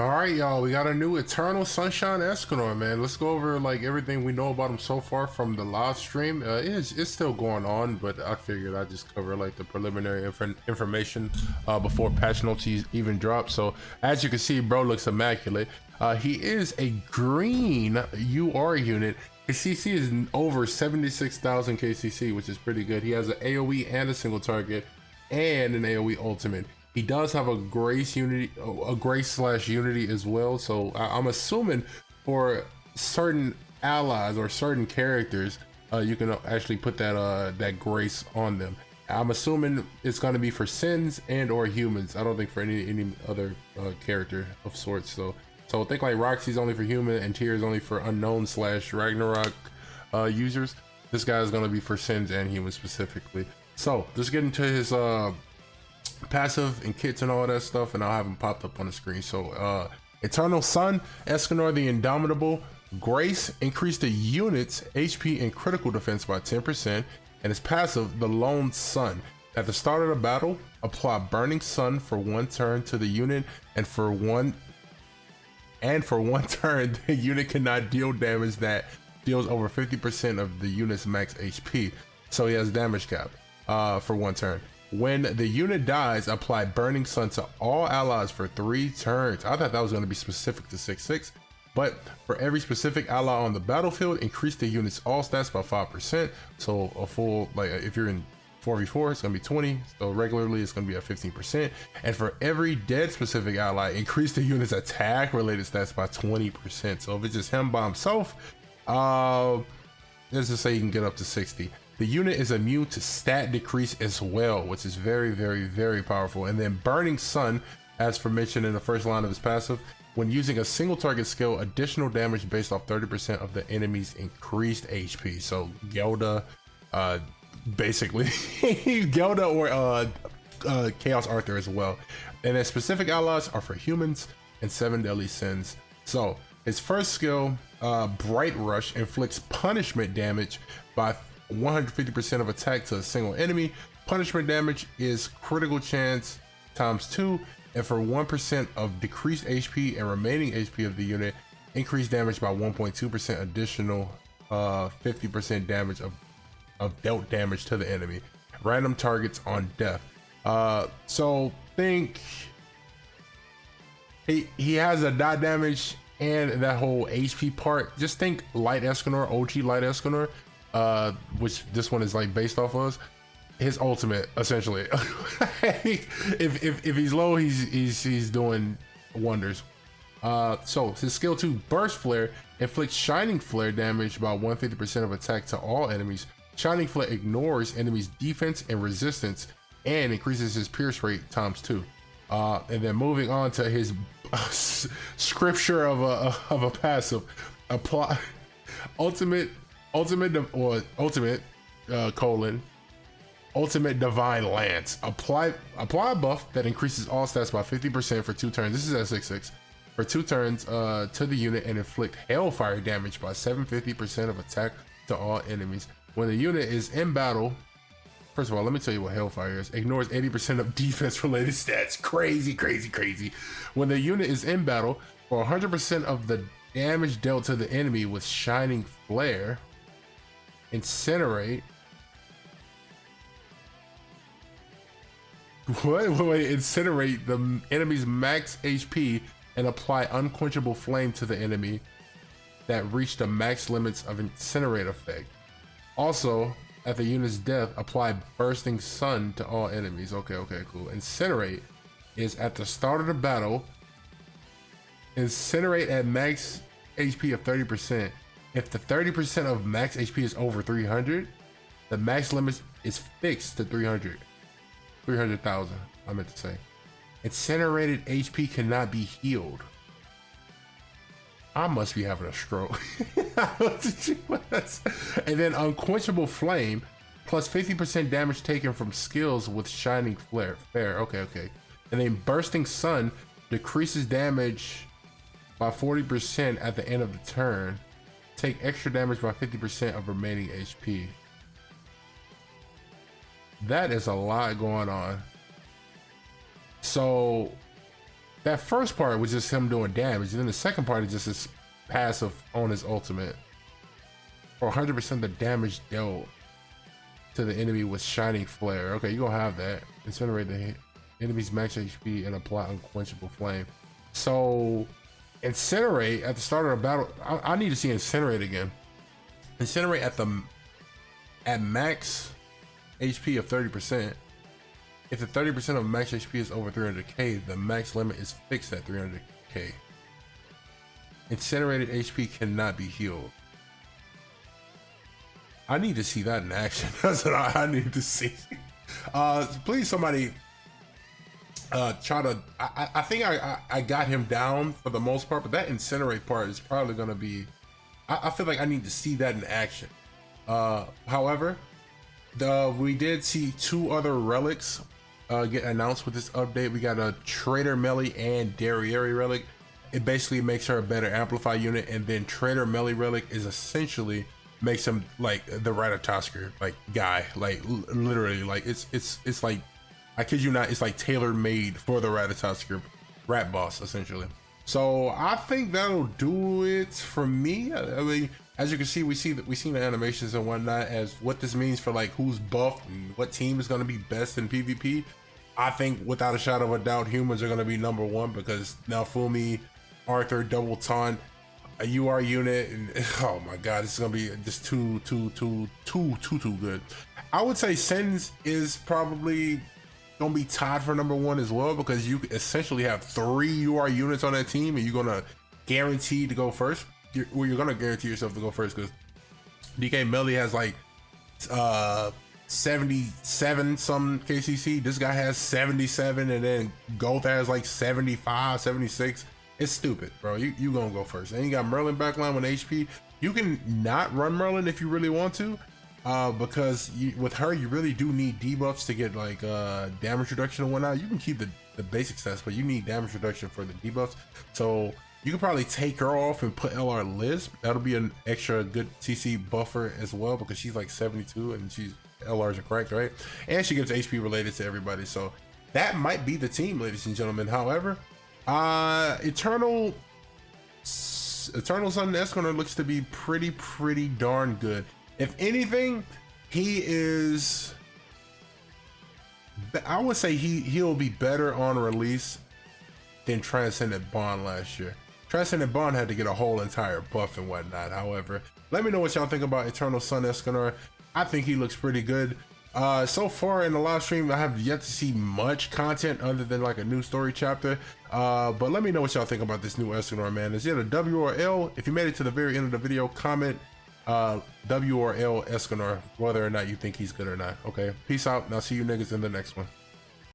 All right, y'all, we got a new Eternal Sunshine Escanor, man. Let's go over like everything we know about him so far from the live stream. It's still going on, but I figured I'd just cover like the preliminary information before patch notes even drop. So as you can see, bro looks immaculate. He is a green UR unit. His CC is over 76,000 KCC, which is pretty good. He has an AoE and a single target and an AoE ultimate. He does have a grace unity, a grace/unity as well. So I'm assuming for certain allies or certain characters, you can actually put that grace on them. I'm assuming it's going to be for sins and or humans. I don't think for any other character of sorts. So think like Roxy's only for human and Tyr is only for unknown/Ragnarok users. This guy is going to be for sins and humans specifically. So let's get into his passive and kits and all that stuff, and I'll have them popped up on the screen. So Eternal Sun Escanor the Indomitable. Grace, increase the unit's HP and critical defense by 10%, and his passive, the Lone Sun. At the start of the battle, apply Burning Sun for 1 turn to the unit, and for one turn the unit cannot deal damage that deals over 50% of the unit's max HP. So he has damage cap for 1 turn. When the unit dies, apply Burning Sun to all allies for 3 turns. I thought that was going to be specific to 6/6, but for every specific ally on the battlefield, increase the unit's all stats by 5%. So a full, like if you're in 4v4, it's going to be 20. So regularly, it's going to be at 15%. And for every dead specific ally, increase the unit's attack related stats by 20%. So if it's just him by himself, let's just say you can get up to 60. The unit is immune to stat decrease as well, which is very, very, very powerful. And then Burning Sun, as for mentioned in the first line of his passive, when using a single target skill, additional damage based off 30% of the enemy's increased HP. So Gelda, basically Gelda or Chaos Arthur as well. And then specific allies are for humans and 7 deadly sins. So his first skill, Bright Rush, inflicts punishment damage by 150% of attack to a single enemy. Punishment damage is critical chance ×2, and for 1% of decreased HP and remaining HP of the unit, increased damage by 1.2%, additional 50% damage of dealt damage to the enemy. Random targets on death. So think he has a dot damage and that whole HP part. Just think Light Escanor, OG Light Escanor, which this one is like based off of his ultimate essentially. if he's low, he's doing wonders. So his skill 2, Burst Flare, inflicts Shining Flare damage by 150% of attack to all enemies. Shining Flare ignores enemies defense and resistance and increases his pierce rate ×2. And then moving on to his scripture of a passive, apply ultimate Divine Lance. Apply a buff that increases all stats by 50% for 2 turns. This is at 6/6 for 2 turns to the unit, and inflict Hailfire damage by 750% of attack to all enemies. When the unit is in battle, first of all, let me tell you what Hailfire is. Ignores 80% of defense related stats. Crazy. When the unit is in battle, for 100% of the damage dealt to the enemy with Shining Flare, incinerate. Incinerate the enemy's max HP and apply Unquenchable Flame to the enemy that reached the max limits of Incinerate effect. Also, at the unit's death, apply Bursting Sun to all enemies. Okay, cool. Incinerate is at the start of the battle. Incinerate at max HP of 30%. If the 30% of max HP is over 300, the max limit is fixed to 300,000. I meant to say. Incinerated HP cannot be healed. I must be having a stroke. And then Unquenchable Flame plus 50% damage taken from skills with Shining Flare. Okay. And then Bursting Sun decreases damage by 40% at the end of the turn. Take extra damage by 50% of remaining HP. That is a lot going on. So That first part was just him doing damage, and then the second part is just his passive on his ultimate. For 100% the damage dealt to the enemy with Shining Flare. Okay, you gonna have that. Incinerate the enemy's max HP and apply Unquenchable Flame. So, Incinerate at the start of the battle. I need to see Incinerate again. Incinerate at max HP of 30%. If the 30% of max HP is over 300k, the max limit is fixed at 300k. Incinerated HP cannot be healed. I need to see that in action. That's what I need to see. Please, somebody try to. I think I got him down for the most part, but that Incinerate part is probably gonna be. I feel like I need to see that in action. However, we did see 2 other relics get announced with this update. We got a Trader Melee and Derriere relic. It basically makes her a better amplify unit, and then Trader Melee relic is essentially makes him like the Ratatosker like guy, like literally, like it's like, I kid you not, it's like tailor made for the Ratatosker rat boss essentially. So I think that'll do it for me. I mean, as you can see, we seen the animations and whatnot as what this means for like who's buffed and what team is going to be best in PvP. I think without a shadow of a doubt, humans are going to be #1 because now Fumi, Arthur, double taunt, a UR unit, and oh my god, it's gonna be just too good. I would say Sens is probably gonna be tied for #1 as well, because you essentially have 3 UR units on that team, and you're gonna guarantee to go first. You're gonna guarantee yourself to go first because DK Melee has like 77 some KCC. This guy has 77, and then Goth has like 75, 76. It's stupid, bro. You gonna go first. And you got Merlin backline with HP. You can not run Merlin if you really want to, because with her, you really do need debuffs to get like damage reduction and whatnot. You can keep the basic stats, but you need damage reduction for the debuffs. So you can probably take her off and put LR Lisp. That'll be an extra good CC buffer as well, because she's like 72 and she's LRs are correct, right? And she gives HP related to everybody. So that might be the team, ladies and gentlemen. However, Eternal Sun Escanor looks to be pretty darn good. If anything, he is, I would say he'll be better on release than Transcendent Bond last year. Transcendent Bond had to get a whole entire buff and whatnot. However, let me know what y'all think about Eternal Sun Escanor. I think he looks pretty good. So far in the live stream, I have yet to see much content other than like a new story chapter. But let me know what y'all think about this new Escanor, man. Is it a W or L? If you made it to the very end of the video, comment W or L Escanor, whether or not you think he's good or not. Okay, peace out, and I'll see you niggas in the next one.